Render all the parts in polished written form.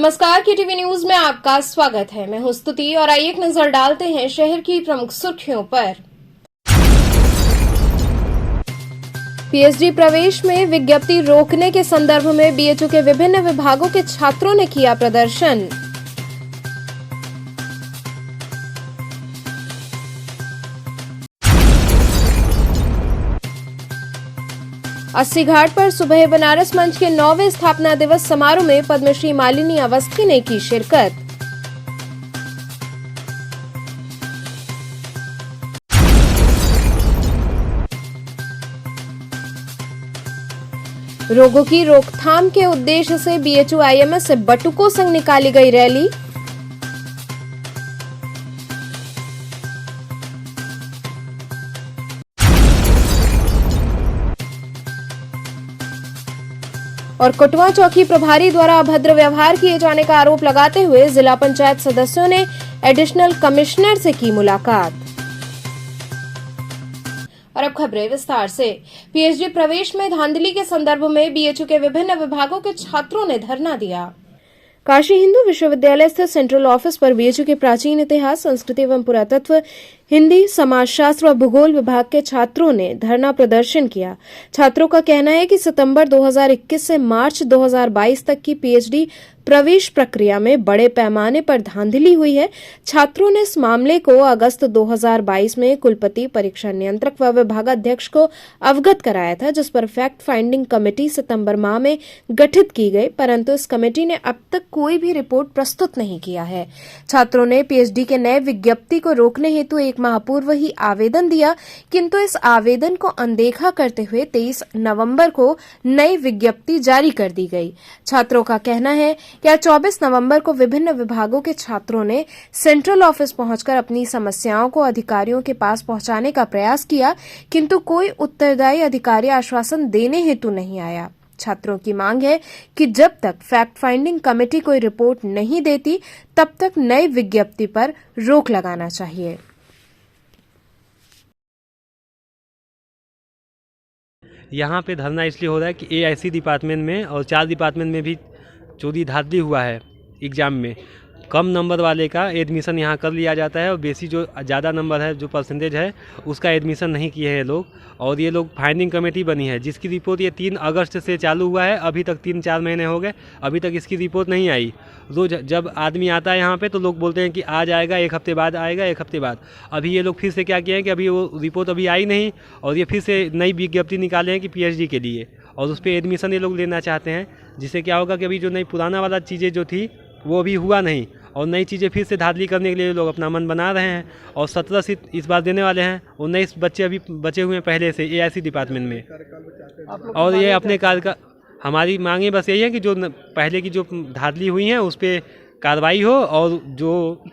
नमस्कार, KTV news में आपका स्वागत है। मैं हूं स्तुति और आइए एक नजर डालते हैं शहर की प्रमुख सुर्खियों पर। पीएचडी प्रवेश में विज्ञप्ति रोकने के संदर्भ में बीएचयू के विभिन्न विभागों के छात्रों ने किया प्रदर्शन। अस्सी घाट पर सुबह बनारस मंच के 9वें स्थापना दिवस समारोह में पद्मश्री मालिनी अवस्थी ने की शिरकत। रोगों की रोकथाम के उद्देश्य से बीएचयू आईएमएस से बटुकों संग निकाली गई रैली। और कटवा चौकी प्रभारी द्वारा अभद्र व्यवहार किए जाने का आरोप लगाते हुए जिला पंचायत सदस्यों ने एडिशनल कमिश्नर से की मुलाकात। और अब खबरें विस्तार से। पीएचडी प्रवेश में धांधली के संदर्भ में बीएचयू के विभिन्न विभागों के छात्रों ने धरना दिया। काशी हिंदू विश्वविद्यालय स्थित सेंट्रल ऑफिस पर बीएचयू के प्राचीन इतिहास, संस्कृति एवं पुरातत्व, हिंदी, समाजशास्त्र और भूगोल विभाग के छात्रों ने धरना प्रदर्शन किया। छात्रों का कहना है कि सितंबर 2021 से मार्च 2022 तक की पीएचडी प्रवेश प्रक्रिया में बड़े पैमाने पर धांधली हुई है। छात्रों ने इस मामले को अगस्त 2022 में कुलपति, परीक्षा नियंत्रक व विभागाध्यक्ष को अवगत कराया था, जिस पर फैक्ट फाइंडिंग कमेटी सितंबर माह में गठित की गई, परंतु इस कमेटी ने अब तक कोई भी रिपोर्ट प्रस्तुत नहीं किया है। छात्रों ने पीएचडी के नए विज्ञप्ति को रोकने हेतु एक माह पूर्व ही आवेदन दिया, किंतु इस आवेदन को अनदेखा करते हुए 23 नवंबर को नई विज्ञप्ति जारी कर दी गई। छात्रों का कहना है कि 24 नवंबर को विभिन्न विभागों के छात्रों ने सेंट्रल ऑफिस पहुंचकर अपनी समस्याओं को अधिकारियों के पास पहुंचाने का प्रयास किया, किंतु कोई उत्तरदायी अधिकारी आश्वासन देने हेतु नहीं आया। छात्रों की मांग है कि जब तक फैक्ट फाइंडिंग कमेटी कोई रिपोर्ट नहीं देती, तब तक नई विज्ञप्ति पर रोक लगाना चाहिए। यहाँ पे धरना इसलिए हो रहा है कि एआईसी डिपार्टमेंट में और 4 डिपार्टमेंट में भी चोरी धांधली हुआ है। एग्ज़ाम में कम नंबर वाले का एडमिशन यहाँ कर लिया जाता है और बेसी जो ज़्यादा नंबर है, जो परसेंटेज है, उसका एडमिशन नहीं किए हैं लोग। और ये लोग फाइंडिंग कमेटी बनी है जिसकी रिपोर्ट ये 3 अगस्त से चालू हुआ है। अभी तक 3-4 महीने हो गए, अभी तक इसकी रिपोर्ट नहीं आई। रोज जब आदमी आता है यहाँ पे तो लोग बोलते हैं कि आ जाएगा, 1 हफ्ते बाद आएगा, 1 हफ्ते बाद। अभी ये लोग फिर से क्या किए हैं कि अभी वो रिपोर्ट अभी आई नहीं और ये फिर से नई विज्ञप्ति निकाले हैं कि पीएचडी के लिए, और उस पर एडमिशन ये लोग लेना चाहते हैं। जिससे क्या होगा कि अभी जो नई पुराना वाला चीज़ें जो थी वो अभी हुआ नहीं, और नई चीज़ें फिर से धांधली करने के लिए लोग अपना मन बना रहे हैं। और 17 सीट इस बार देने वाले हैं और 19 बच्चे अभी बचे हुए हैं पहले से एआईसी डिपार्टमेंट में। और ये अपने कार्य का हमारी मांगे बस यही है कि जो पहले की जो धांधली हुई है उस पर कार्रवाई हो, और जो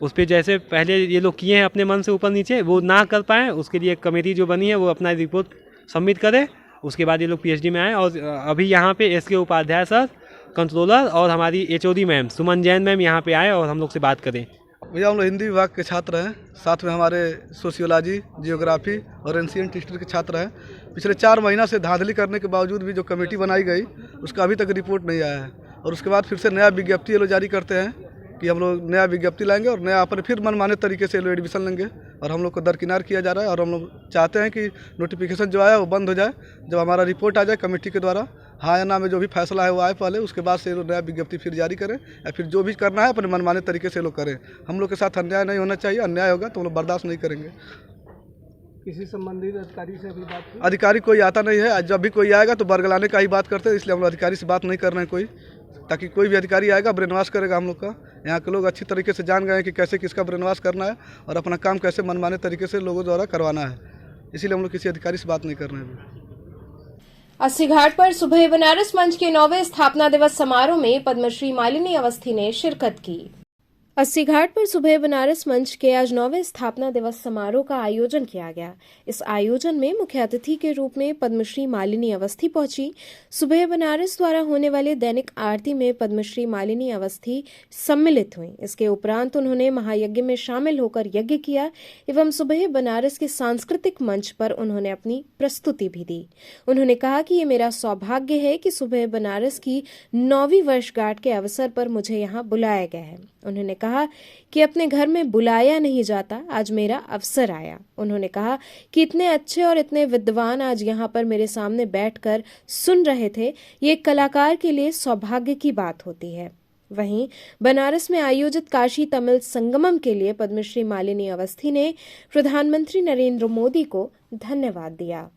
उस पर जैसे पहले ये लोग किए हैं अपने मन से ऊपर नीचे वो ना कर पाएँ, उसके लिए एक कमेटी जो बनी है वो अपना रिपोर्ट सबमिट करे, उसके बाद ये लोग पीएचडी में आए। और अभी यहाँ पे एसके उपाध्याय सर, कंट्रोलर और हमारी एचओडी मैम सुमन जैन मैम यहाँ पे आए और हम लोग से बात करें। भैया हम लोग हिंदी विभाग के छात्र हैं, साथ में हमारे सोशियोलॉजी, जियोग्राफी और एंशिएंट हिस्ट्री के छात्र हैं। पिछले 4 महीना से धांधली करने के बावजूद भी जो कमेटी बनाई गई उसका अभी तक रिपोर्ट नहीं आया है। और उसके बाद फिर से नया विज्ञप्ति ये लोग जारी करते हैं कि हम लोग नया विज्ञप्ति लाएंगे और नया अपने फिर मनमाने तरीके से लोग एडमिशन लेंगे, और हम लोग को दरकिनार किया जा रहा है। और हम लोग चाहते हैं कि नोटिफिकेशन जो आया वो बंद हो जाए, जब हमारा रिपोर्ट आ जाए कमेटी के द्वारा, हाँ या ना में जो भी फैसला है वो आए पहले, उसके बाद से नया विज्ञप्ति फिर जारी करें, या फिर जो भी करना है अपने मनमाने तरीके से लोग करें। हम लोग के साथ अन्याय नहीं होना चाहिए, अन्याय होगा तो हम लोग बर्दाश्त नहीं करेंगे। किसी संबंधित अधिकारी से अभी बात की? अधिकारी कोई आता नहीं है, जब भी कोई आएगा तो बरगलाने का ही बात करते हैं, इसलिए हम लोग अधिकारी से बात नहीं कर रहे हैं कोई, ताकि कोई भी अधिकारी आएगा ब्रेनवाश करेगा हम लोग का। यहाँ के लोग अच्छी तरीके से जान गए हैं कि कैसे किसका ब्रेनवाश करना है और अपना काम कैसे मनमाने तरीके से लोगों द्वारा करवाना है, इसीलिए हम लोग किसी अधिकारी से बात नहीं कर रहे हैं। अस्सी घाट पर सुबह बनारस मंच के 9वें स्थापना दिवस समारोह में पद्मश्री मालिनी अवस्थी ने शिरकत की। अस्सी घाट पर सुबह बनारस मंच के आज 9वें स्थापना दिवस समारोह का आयोजन किया गया। इस आयोजन में मुख्य अतिथि के रूप में पद्मश्री मालिनी अवस्थी पहुंची। सुबह बनारस द्वारा होने वाले दैनिक आरती में पद्मश्री मालिनी अवस्थी सम्मिलित हुई। इसके उपरांत उन्होंने महायज्ञ में शामिल होकर यज्ञ किया एवं सुबह बनारस के सांस्कृतिक मंच पर उन्होंने अपनी प्रस्तुति भी दी। उन्होंने कहा कि ये मेरा सौभाग्य है कि सुबह बनारस की 9वीं वर्षगांठ के अवसर पर मुझे यहाँ बुलाया गया है। उन्होंने कहा कि अपने घर में बुलाया नहीं जाता, आज मेरा अवसर आया। उन्होंने कहा कि इतने अच्छे और इतने विद्वान आज यहाँ पर मेरे सामने बैठकर सुन रहे थे, ये एक कलाकार के लिए सौभाग्य की बात होती है। वहीं बनारस में आयोजित काशी तमिल संगमम के लिए पद्मश्री मालिनी अवस्थी ने प्रधानमंत्री नरेंद्र मोदी को धन्यवाद दिया।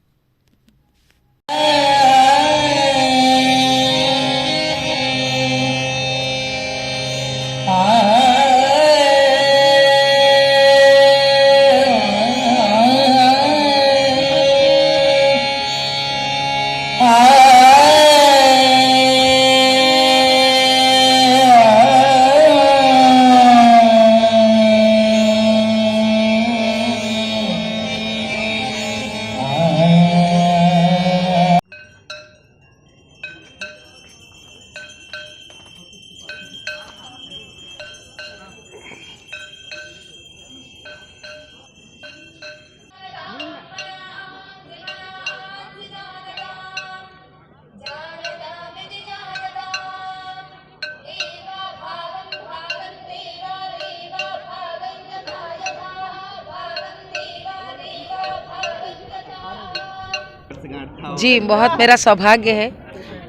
जी, बहुत मेरा सौभाग्य है।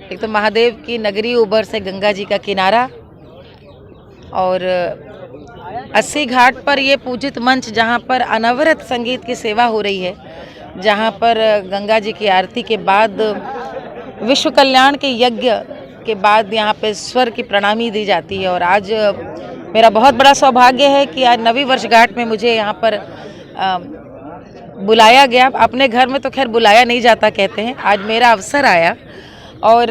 एक तो महादेव की नगरी ऊपर से गंगा जी का किनारा और अस्सी घाट पर ये पूजित मंच जहाँ पर अनवरत संगीत की सेवा हो रही है, जहाँ पर गंगा जी की आरती के बाद विश्व कल्याण के यज्ञ के बाद यहाँ पे स्वर की प्रणामी दी जाती है। और आज मेरा बहुत बड़ा सौभाग्य है कि आज 9वीं वर्षगांठ में मुझे यहाँ पर बुलाया गया। अपने घर में तो खैर बुलाया नहीं जाता कहते हैं, आज मेरा अवसर आया और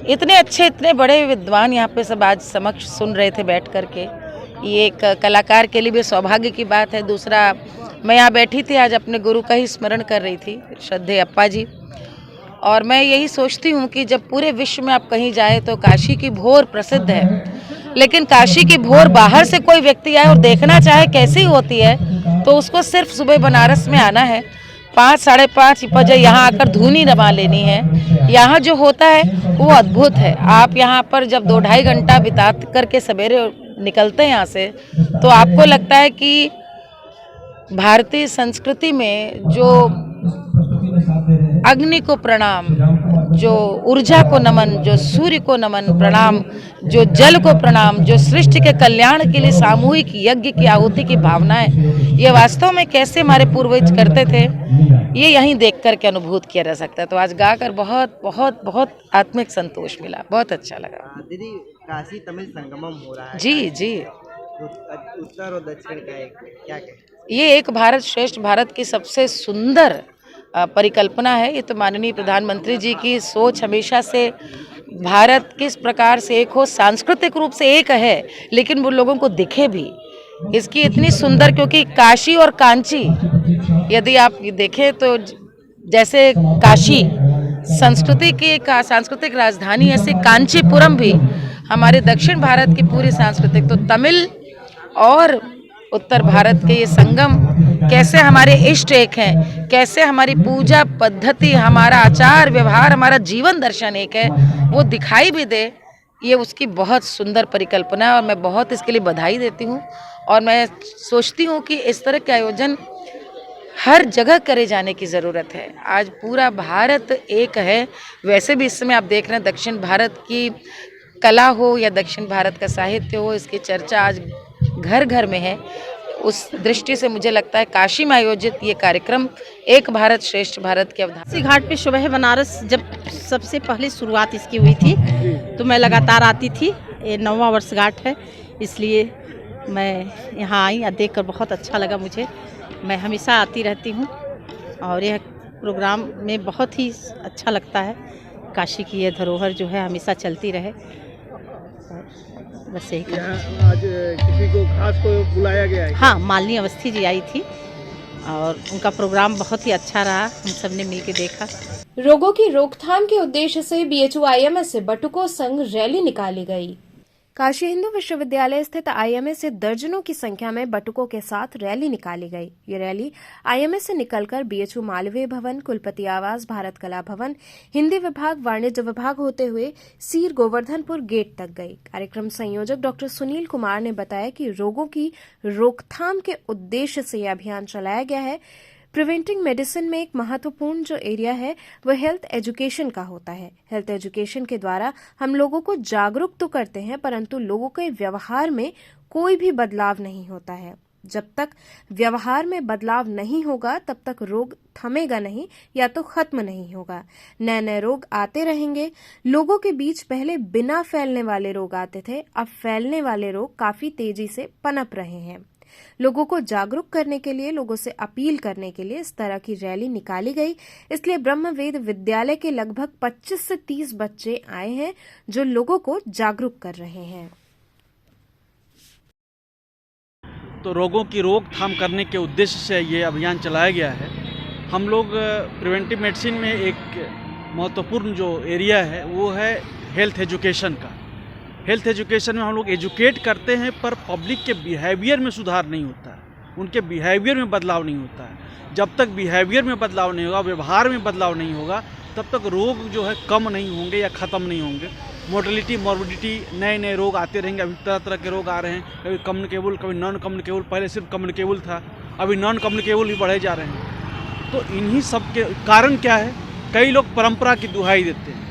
इतने अच्छे इतने बड़े विद्वान यहाँ पे सब आज समक्ष सुन रहे थे बैठ कर के। ये एक कलाकार के लिए भी सौभाग्य की बात है। दूसरा, मैं यहाँ बैठी थी आज अपने गुरु का ही स्मरण कर रही थी, श्रद्धेय अप्पा जी, और मैं यही सोचती हूँ कि जब पूरे विश्व में आप कहीं जाए तो काशी की भोर प्रसिद्ध है, लेकिन काशी की भोर बाहर से कोई व्यक्ति आए और देखना चाहे कैसी होती है तो उसको सिर्फ सुबह बनारस में आना है, 5 साढ़े 5 बजे यहाँ आकर धूनी रमा लेनी है। यहाँ जो होता है वो अद्भुत है। आप यहाँ पर जब 2-2.5 घंटा बिता करके सवेरे निकलते हैं यहाँ से तो आपको लगता है कि भारतीय संस्कृति में जो अग्नि को प्रणाम, जो ऊर्जा को नमन, जो सूर्य को नमन प्रणाम, जो जल को प्रणाम, जो सृष्टि के कल्याण के लिए सामूहिक यज्ञ की आहुति की भावनाएं, ये वास्तव में कैसे हमारे पूर्वज करते थे, ये यहीं देख कर के अनुभूत किया जा सकता है। तो आज गाकर बहुत बहुत बहुत आत्मिक संतोष मिला, बहुत अच्छा लगा। दीदी, काशी तमिल संगमम हो रहा है। जी जी, उत्तर और दक्षिण का एक क्या कहें? ये एक भारत श्रेष्ठ भारत की सबसे सुंदर परिकल्पना है। ये तो माननीय प्रधानमंत्री जी की सोच हमेशा से भारत किस प्रकार से एक हो, सांस्कृतिक रूप से एक है लेकिन वो लोगों को दिखे भी, इसकी इतनी सुंदर, क्योंकि काशी और कांची यदि आप देखें तो जैसे काशी संस्कृति की एक सांस्कृतिक राजधानी, ऐसे कांचीपुरम भी हमारे दक्षिण भारत की पूरी सांस्कृतिक, तो तमिल और उत्तर भारत के ये संगम, कैसे हमारे इष्ट एक हैं, कैसे हमारी पूजा पद्धति, हमारा आचार व्यवहार, हमारा जीवन दर्शन एक है, वो दिखाई भी दे, ये उसकी बहुत सुंदर परिकल्पना है और मैं बहुत इसके लिए बधाई देती हूँ। और मैं सोचती हूँ कि इस तरह के आयोजन हर जगह करे जाने की ज़रूरत है। आज पूरा भारत एक है। वैसे भी इस समय आप देख रहे हैं दक्षिण भारत की कला हो या दक्षिण भारत का साहित्य हो, इसकी चर्चा आज घर घर में है। उस दृष्टि से मुझे लगता है काशी में आयोजित ये कार्यक्रम एक भारत श्रेष्ठ भारत की अवधारणा। अस्सी घाट पे सुबह बनारस जब सबसे पहले शुरुआत इसकी हुई थी तो मैं लगातार आती थी। ये 9वां वर्षगांठ है, इसलिए मैं यहाँ आई और देखकर बहुत अच्छा लगा मुझे। मैं हमेशा आती रहती हूँ और यह प्रोग्राम में बहुत ही अच्छा लगता है। काशी की ये धरोहर जो है हमेशा चलती रहे। और बस यही कर। यहाँ आज किसी को खास को बुलाया गया है? हाँ, मालिनी अवस्थी जी आई थी और उनका प्रोग्राम बहुत ही अच्छा रहा, हम सब ने मिल के देखा। रोगों की रोकथाम के उद्देश्य से बीएचयू आईएमएस से बटुकों संग रैली निकाली गई। काशी हिंदू विश्वविद्यालय स्थित आईएमएस से दर्जनों की संख्या में बटुकों के साथ रैली निकाली गई। ये रैली आईएमएस से निकलकर बीएचयू मालवीय भवन, कुलपति आवास, भारत कला भवन, हिंदी विभाग, वाणिज्य विभाग होते हुए सीर गोवर्धनपुर गेट तक गई। कार्यक्रम संयोजक डॉक्टर सुनील कुमार ने बताया कि रोगों की रोकथाम के उद्देश्य से यह अभियान चलाया गया है। प्रिवेंटिंग मेडिसिन में एक महत्वपूर्ण जो एरिया है वह हेल्थ एजुकेशन का होता है। हेल्थ एजुकेशन के द्वारा हम लोगों को जागरूक तो करते हैं, परंतु लोगों के व्यवहार में कोई भी बदलाव नहीं होता है। जब तक व्यवहार में बदलाव नहीं होगा तब तक रोग थमेगा नहीं या तो खत्म नहीं होगा। नए नए रोग आते रहेंगे। लोगों के बीच पहले बिना फैलने वाले रोग आते थे, अब फैलने वाले रोग काफी तेजी से पनप रहे हैं। लोगों को जागरूक करने के लिए, लोगों से अपील करने के लिए इस तरह की रैली निकाली गई। इसलिए ब्रह्मवेद विद्यालय के लगभग 25 से 30 बच्चे आए हैं जो लोगों को जागरूक कर रहे हैं। तो रोगों की रोकथाम करने के उद्देश्य से ये अभियान चलाया गया है। हम लोग प्रिवेंटिव मेडिसिन में एक महत्वपूर्ण जो एरिया है वो है हेल्थ एजुकेशन का। हेल्थ एजुकेशन में हम लोग एजुकेट करते हैं, पर पब्लिक के बिहेवियर में सुधार नहीं होता है, उनके बिहेवियर में बदलाव नहीं होता है। जब तक बिहेवियर में बदलाव नहीं होगा, व्यवहार में बदलाव नहीं होगा, तब तक रोग जो है कम नहीं होंगे या ख़त्म नहीं होंगे। मोर्टेलिटी, मॉर्बिडिटी, नए नए रोग आते रहेंगे। अभी तरह तरह के रोग आ रहे हैं, कभी कम्युनिकेबल, कभी नॉन कम्युनिकेबल। पहले सिर्फ कम्युनिकेबल था, अभी नॉन कम्युनिकेबल भी बढ़े जा रहे हैं। तो इन्हीं सब के कारण क्या है, कई लोग परंपरा की दुहाई देते हैं।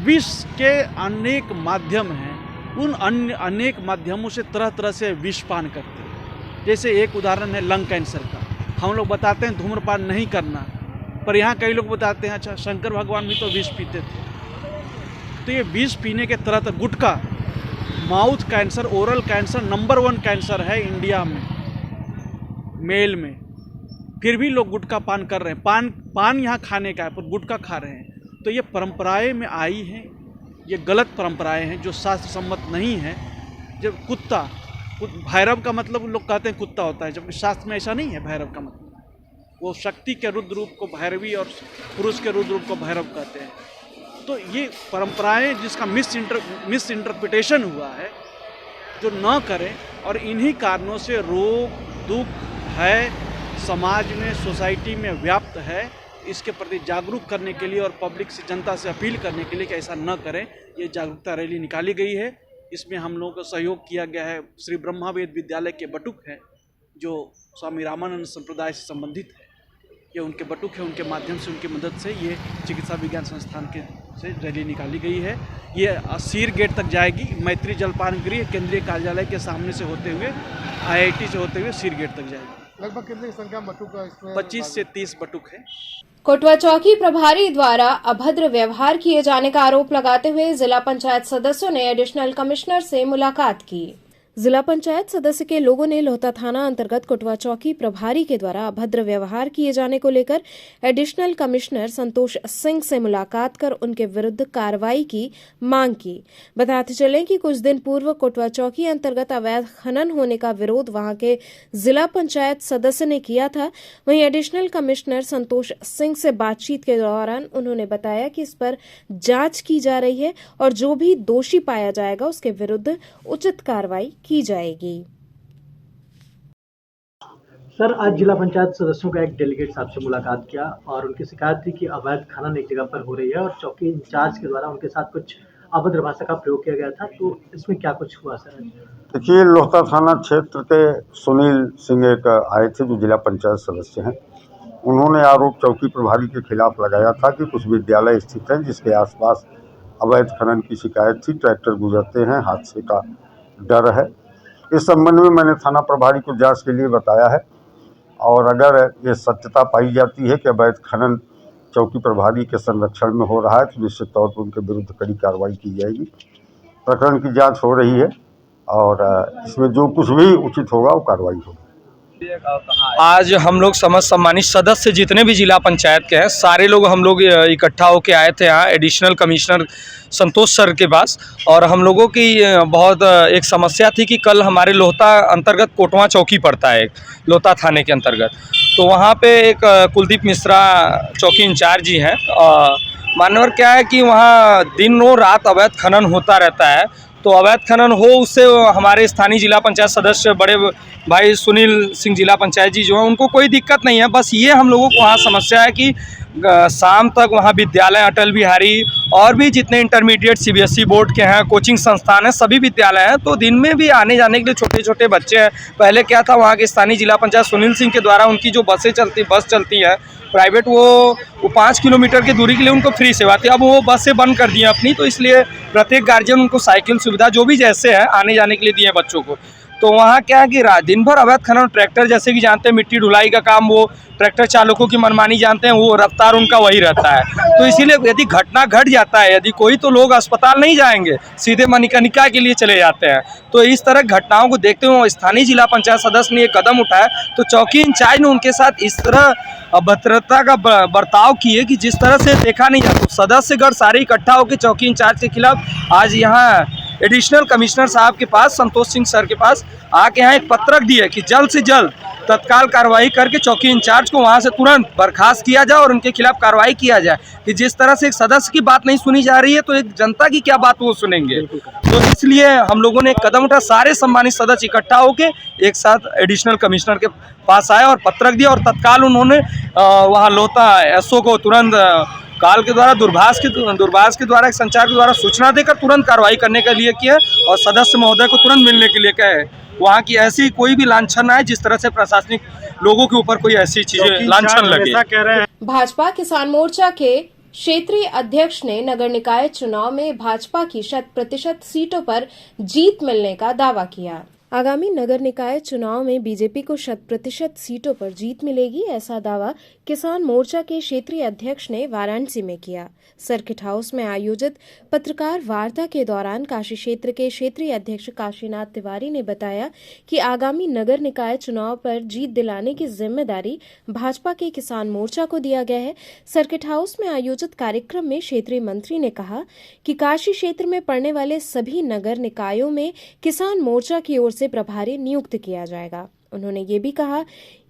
विष के अनेक माध्यम हैं, उन अन्य अनेक माध्यमों से तरह तरह से विष पान करते हैं। जैसे एक उदाहरण है लंग कैंसर का। हम लोग बताते हैं धूम्रपान नहीं करना, पर यहाँ कई लोग बताते हैं अच्छा शंकर भगवान भी तो विष पीते थे। तो ये विष पीने के तरह तरह, गुटखा, mouth cancer, oral cancer number 1 cancer है इंडिया में मेल में, फिर भी लोग गुटखा पान कर रहे हैं। पान यहाँ खाने का है पर गुटखा खा रहे हैं। तो ये परंपराएं में आई हैं, ये गलत परंपराएं हैं जो शास्त्र सम्मत नहीं है। जब भैरव का मतलब लोग कहते हैं कुत्ता होता है, जबकि शास्त्र में ऐसा नहीं है। भैरव का मतलब वो शक्ति के रुद्र रूप को भैरवी और पुरुष के रुद्र रूप को भैरव कहते हैं। तो ये परंपराएं जिसका मिस इंटरप्रिटेशन हुआ है, जो न करें। और इन्हीं कारणों से रोग दुख है, समाज में, सोसाइटी में व्याप्त है। इसके प्रति जागरूक करने के लिए और पब्लिक से, जनता से अपील करने के लिए कि ऐसा न करें, ये जागरूकता रैली निकाली गई है। इसमें हम लोगों का सहयोग किया गया है। श्री ब्रह्मवेद विद्यालय के बटुक हैं जो स्वामी रामानंद संप्रदाय से संबंधित है। ये उनके बटुक है, उनके माध्यम से, उनकी मदद से ये चिकित्सा विज्ञान संस्थान के से रैली निकाली गई है। ये सीर गेट तक जाएगी। मैत्री जलपान गृह केंद्रीय कार्यालय के सामने से होते हुए, IIT से होते हुए सीर गेट तक जाएगी। लगभग कितनी संख्या में बटुक इसमें? 25 से 30 बटुक है। कोटवा चौकी प्रभारी द्वारा अभद्र व्यवहार किए जाने का आरोप लगाते हुए जिला पंचायत सदस्यों ने एडिशनल कमिश्नर से मुलाकात की। जिला पंचायत सदस्य के लोगों ने लोहता थाना अंतर्गत कोटवा चौकी प्रभारी के द्वारा अभद्र व्यवहार किए जाने को लेकर एडिशनल कमिश्नर संतोष सिंह से मुलाकात कर उनके विरुद्ध कार्रवाई की मांग की। बताते चलें कि कुछ दिन पूर्व कोटवा चौकी अंतर्गत अवैध खनन होने का विरोध वहां के जिला पंचायत सदस्य ने किया था। वहीं एडिशनल कमिश्नर संतोष सिंह से बातचीत के दौरान उन्होंने बताया कि इस पर जांच की जा रही है और जो भी दोषी पाया जाएगा उसके विरुद्ध उचित कार्रवाई की जाएगी। सर, आज जिला पंचायत सदस्यों का एक डेलीगेट साहब से मुलाकात किया और उनकी शिकायत थी कि अवैध खनन एक जगह पर हो रही है और चौकी इंचार्ज के द्वारा उनके साथ कुछ अभद्र भाषा का प्रयोग किया गया था। तो इसमें क्या कुछ हुआ सर? देखिए, लोहता थाना क्षेत्र के सुनील सिंह एक आए थे जो जिला पंचायत सदस्य हैं। उन्होंने आरोप चौकी प्रभारी के खिलाफ लगाया था कि कुछ विद्यालय स्थित हैं जिसके आसपास अवैध खनन की शिकायत थी। ट्रैक्टर गुजरते हैं, हादसे का डर है। इस संबंध में मैंने थाना प्रभारी को जांच के लिए बताया है और अगर ये सत्यता पाई जाती है कि अवैध खनन चौकी प्रभारी के संरक्षण में हो रहा है तो निश्चित तौर पर उनके विरुद्ध कड़ी कार्रवाई की जाएगी। प्रकरण की जांच हो रही है और इसमें जो कुछ भी उचित होगा वो कार्रवाई होगी। आज हम लोग समस्त सम्मानित सदस्य जितने भी जिला पंचायत के हैं सारे लोग हम लोग इकट्ठा होके आए थे यहाँ एडिशनल कमिश्नर संतोष सर के पास। और हम लोगों की बहुत एक समस्या थी कि कल हमारे लोहता अंतर्गत कोटवा चौकी पड़ता है लोहता थाने के अंतर्गत, तो वहाँ पे एक कुलदीप मिश्रा चौकी इंचार्ज जी हैं। मान्यवर क्या है कि वहाँ दिनों रात अवैध खनन होता रहता है, तो अवैध खनन हो उससे हमारे स्थानीय जिला पंचायत सदस्य बड़े भाई सुनील सिंह जिला पंचायत जी जो हैं उनको कोई दिक्कत नहीं है। बस ये हम लोगों को वहाँ समस्या है कि शाम तक वहाँ विद्यालय अटल बिहारी और भी जितने इंटरमीडिएट सीबीएसई बोर्ड के हैं कोचिंग संस्थान हैं सभी विद्यालय हैं, तो दिन में भी आने जाने के लिए छोटे छोटे बच्चे हैं। पहले क्या था वहाँ के स्थानीय जिला पंचायत सुनील सिंह के द्वारा उनकी जो बस चलती है प्राइवेट, वो 5 किलोमीटर की दूरी के लिए उनको फ्री सेवा थी। अब वो बसें बंद कर दी हैं अपनी, तो इसलिए प्रत्येक गार्जियन उनको साइकिल सुविधा जो भी जैसे है आने जाने के लिए दिए हैं बच्चों को। तो वहाँ क्या है कि दिन भर अवैध खनन, ट्रैक्टर जैसे कि जानते हैं मिट्टी ढुलाई का काम वो ट्रैक्टर चालकों की मनमानी जानते हैं, वो रफ्तार उनका वही रहता है। तो इसीलिए यदि घटना घट जाता है यदि कोई, तो लोग अस्पताल नहीं जाएंगे, सीधे मणिकर्णिका के लिए चले जाते हैं। तो इस तरह घटनाओं को देखते हुए स्थानीय जिला पंचायत सदस्य ने एक कदम उठाया, तो चौकी इंचार्ज ने उनके साथ इस तरह अभद्रता का बर्ताव किए कि जिस तरह से देखा नहीं जाता। सदस्यगण सारे इकट्ठा होकर चौकी इंचार्ज के खिलाफ आज यहाँ एडिशनल कमिश्नर साहब के पास संतोष सिंह सर के पास आके यहाँ एक पत्रक दिए कि जल्द से जल्द तत्काल कार्रवाई करके चौकी इंचार्ज को वहाँ से तुरंत बर्खास्त किया जाए और उनके खिलाफ कार्रवाई किया जाए कि जिस तरह से एक सदस्य की बात नहीं सुनी जा रही है तो एक जनता की क्या बात वो सुनेंगे। तो इसलिए हम लोगों ने एक कदम उठा, सारे सम्मानित सदस्य इकट्ठा होके एक साथ एडिशनल कमिश्नर के पास आए और पत्रक दिया और तत्काल उन्होंने वहाँ लोहता एसओ को तुरंत काल के द्वारा दूरभाष के द्वारा एक संचार के द्वारा सूचना देकर तुरंत कार्रवाई करने के लिए किया और सदस्य महोदय को तुरंत मिलने के लिए कहे। वहाँ की ऐसी कोई भी लांछन आए जिस तरह से प्रशासनिक लोगों के ऊपर कोई ऐसी चीजें लांछन लगे। भाजपा किसान मोर्चा के क्षेत्रीय अध्यक्ष ने नगर निकाय चुनाव में भाजपा की 100% सीटों पर जीत मिलने का दावा किया। आगामी नगर निकाय चुनाव में बीजेपी को 100% सीटों पर जीत मिलेगी, ऐसा दावा किसान मोर्चा के क्षेत्रीय अध्यक्ष ने वाराणसी में किया। सर्किट हाउस में आयोजित पत्रकार वार्ता के दौरान काशी क्षेत्र के क्षेत्रीय अध्यक्ष काशीनाथ तिवारी ने बताया कि आगामी नगर निकाय चुनाव पर जीत दिलाने की जिम्मेदारी भाजपा के किसान मोर्चा को दिया गया है। सर्किट हाउस में आयोजित कार्यक्रम में क्षेत्रीय मंत्री ने कहा कि काशी क्षेत्र में पड़ने वाले सभी नगर निकायों में किसान मोर्चा की ओर से प्रभारी नियुक्त किया जाएगा। उन्होंने ये भी कहा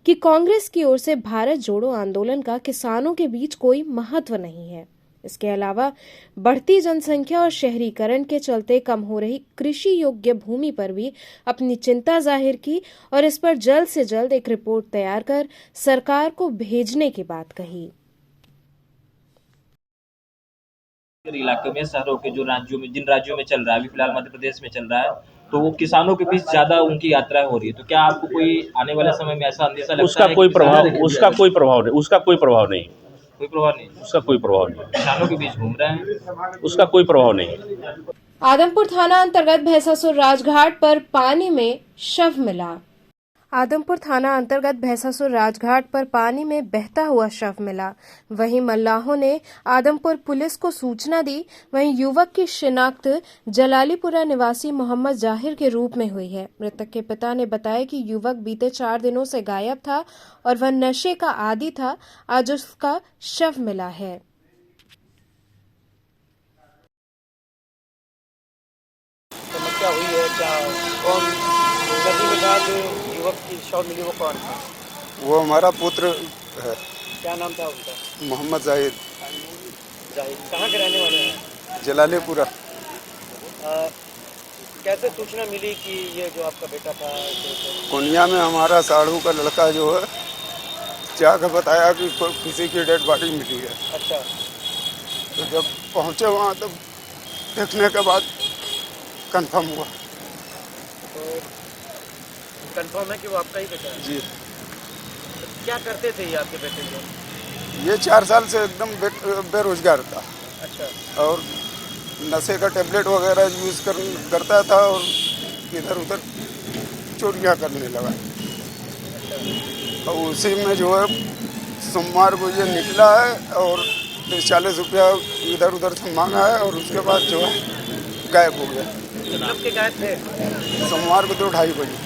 कि कांग्रेस की ओर से भारत जोड़ो आंदोलन का किसानों के बीच कोई महत्व नहीं है। इसके अलावा बढ़ती जनसंख्या और शहरीकरण के चलते कम हो रही कृषि योग्य भूमि पर भी अपनी चिंता जाहिर की और इस पर जल्द से जल्द एक रिपोर्ट तैयार कर सरकार को भेजने की बात कही। इलाके में शहरों के जो राज्यों में जिन राज्यों में चल रहा है, अभी फिलहाल मध्य प्रदेश में चल रहा है, तो वो किसानों के बीच ज्यादा उनकी यात्रा हो रही है। तो क्या आपको कोई आने वाले समय में ऐसा अंदेशा लगता है? उसका कोई प्रभाव नहीं। उसका कोई प्रभाव नहीं। किसानों के बीच घूम रहे हैं, उसका कोई प्रभाव नहीं। आदमपुर थाना अंतर्गत भैंसासुर राजघाट पर पानी में शव मिला। आदमपुर थाना अंतर्गत भैंसासुर राजघाट पर पानी में बहता हुआ शव मिला। वहीं मल्लाहों ने आदमपुर पुलिस को सूचना दी। वहीं युवक की शिनाख्त जलालीपुरा निवासी मोहम्मद जाहिर के रूप में हुई है। मृतक के पिता ने बताया कि युवक बीते 4 दिनों से गायब था और वह नशे का आदी था। आज उसका शव मिला है। समस्या हुई है क्या? कौन नदी में गायब युवक की शव मिली, वो कौन था? वो हमारा पुत्र है। क्या नाम था उनका? मोहम्मद जाहिर। कहाँ के रहने वाले हैं? जलालीपुरा। कैसे सूचना मिली कि ये जो आपका बेटा था? कोनिया में हमारा साढ़ू का लड़का जो है जाकर बताया कि किसी की डेड बॉडी मिली है। अच्छा। तो जब पहुँचे वहाँ तब देखने के बाद कंफर्म हुआ। तो कंफर्म है कि वो आपका ही बेटा है? जी। तो क्या करते थे ये आपके बेटे को? ये 4 साल से एकदम बेरोजगार था। अच्छा। और नशे का टेबलेट वगैरह यूज़ करता था और इधर उधर चोरियाँ करने लगा। और उसी में जो है सोमवार को ये निकला है और 40 रुपया इधर उधर से मांगा है और उसके बाद जो है गायब हो गया। कब के गायब थे? सोमवार को तो 2:30 बजे।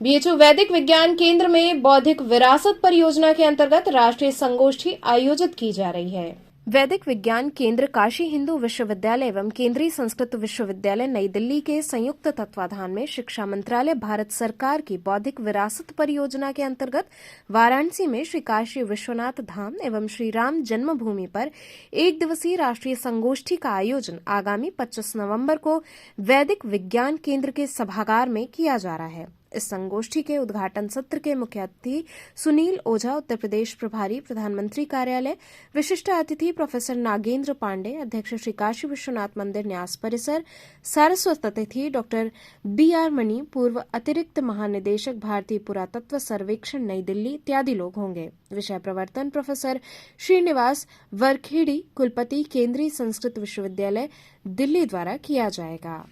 बीएचयू वैदिक विज्ञान केंद्र में बौद्धिक विरासत परियोजना के अंतर्गत राष्ट्रीय संगोष्ठी आयोजित की जा रही है। वैदिक विज्ञान केंद्र काशी हिंदू विश्वविद्यालय एवं केंद्रीय संस्कृत विश्वविद्यालय नई दिल्ली के संयुक्त तत्वाधान में शिक्षा मंत्रालय भारत सरकार की बौद्धिक विरासत परियोजना के अंतर्गत वाराणसी में श्री काशी विश्वनाथ धाम एवं श्री राम जन्मभूमि पर एक दिवसीय राष्ट्रीय संगोष्ठी का आयोजन आगामी 25 नवंबर को वैदिक विज्ञान केंद्र के सभागार में किया जा रहा है। इस संगोष्ठी के उद्घाटन सत्र के मुख्य अतिथि सुनील ओझा, उत्तर प्रदेश प्रभारी प्रधानमंत्री कार्यालय, विशिष्ट अतिथि प्रोफेसर नागेंद्र पांडे, अध्यक्ष श्री काशी विश्वनाथ मंदिर न्यास परिसर, सारस्वत अतिथि डॉक्टर BR मणि, पूर्व अतिरिक्त महानिदेशक भारतीय पुरातत्व सर्वेक्षण नई दिल्ली इत्यादि लोग होंगे। विषय प्रवर्तन प्रोफेसर श्रीनिवास वरखेड़ी, कुलपति केंद्रीय संस्कृत विश्वविद्यालय दिल्ली द्वारा किया जाएगा।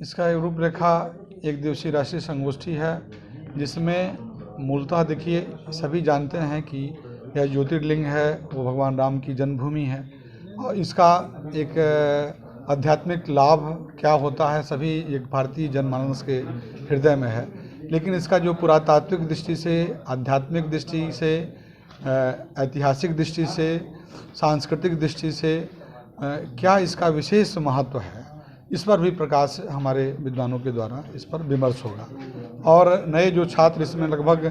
इसका एक रूपरेखा एक दिवसीय राष्ट्रीय संगोष्ठी है, जिसमें मूलतः देखिए सभी जानते हैं कि यह ज्योतिर्लिंग है, वो भगवान राम की जन्मभूमि है और इसका एक आध्यात्मिक लाभ क्या होता है सभी एक भारतीय जनमानस के हृदय में है। लेकिन इसका जो पुरातात्विक दृष्टि से, आध्यात्मिक दृष्टि से, ऐतिहासिक दृष्टि से, सांस्कृतिक दृष्टि से क्या इसका विशेष महत्व है, इस पर भी प्रकाश हमारे विद्वानों के द्वारा इस पर विमर्श होगा। और नए जो छात्र इसमें लगभग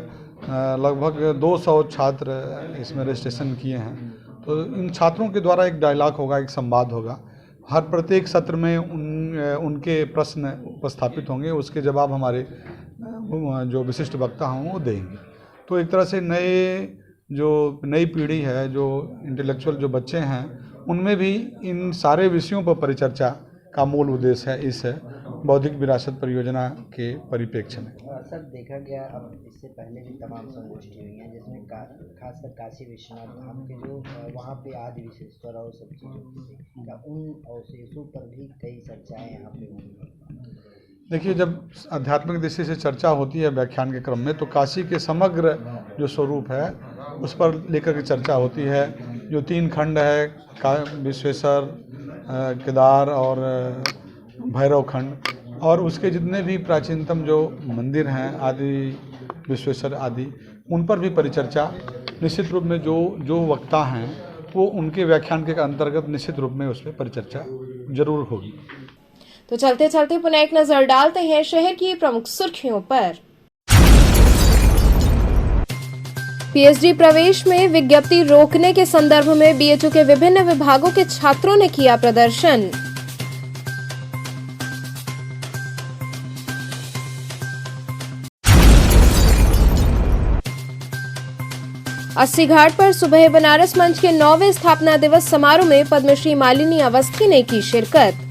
200 छात्र इसमें रजिस्ट्रेशन किए हैं, तो इन छात्रों के द्वारा एक डायलॉग होगा, एक संवाद होगा। हर प्रत्येक सत्र में उनके प्रश्न उपस्थापित होंगे, उसके जवाब हमारे जो विशिष्ट वक्ता हों वो देंगे। तो एक तरह से नई पीढ़ी है, जो इंटेलेक्चुअल जो बच्चे हैं, उनमें भी इन सारे विषयों पर परिचर्चा का मूल उद्देश्य है इस बौद्धिक विरासत परियोजना के परिप्रेक्ष्य में। सर देखा गया, अब इससे पहले भी तमाम संगोष्ठी हुई हैं, जिसमें खासकर काशी विश्वनाथ धाम के जो वहाँ पे आदि विशेषता और सब चीज़ों का उन अवशेषों पर भी कई चर्चाएँ यहाँ पे हुई। देखिए, जब आध्यात्मिक दृष्टि से चर्चा होती है व्याख्यान के क्रम में, तो काशी के समग्र जो स्वरूप है उस पर लेकर के चर्चा होती है। जो 3 खंड है, विश्वेश्वर, केदार और भैरव खंड, और उसके जितने भी प्राचीनतम जो मंदिर हैं, आदि विश्वेश्वर आदि, उन पर भी परिचर्चा निश्चित रूप में जो वक्ता हैं वो उनके व्याख्यान के अंतर्गत निश्चित रूप में उस पर परिचर्चा जरूर होगी। तो चलते चलते पुनः एक नजर डालते हैं शहर की प्रमुख सुर्खियों पर। पीएचडी प्रवेश में विज्ञप्ति रोकने के संदर्भ में बीएचयू के विभिन्न विभागों के छात्रों ने किया प्रदर्शन। अस्सी घाट पर सुबह बनारस मंच के 9वें स्थापना दिवस समारोह में पद्मश्री मालिनी अवस्थी ने की शिरकत।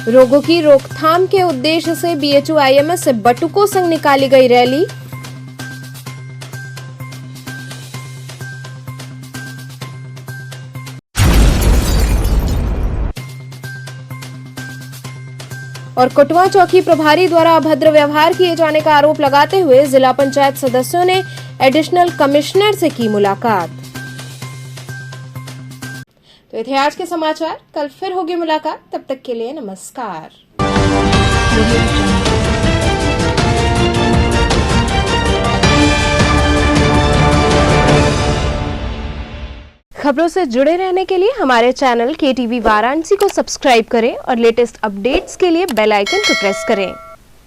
रोगों की रोकथाम के उद्देश्य से बीएचयू IMS से बटुकों संग निकाली गई रैली। और कोटवा चौकी प्रभारी द्वारा अभद्र व्यवहार किए जाने का आरोप लगाते हुए जिला पंचायत सदस्यों ने एडिशनल कमिश्नर से की मुलाकात। तो ये थे आज के समाचार, कल फिर होगी मुलाकात, तब तक के लिए नमस्कार। खबरों से जुड़े रहने के लिए हमारे चैनल KTV वाराणसी को सब्सक्राइब करें और लेटेस्ट अपडेट्स के लिए बेल आइकन को प्रेस करें।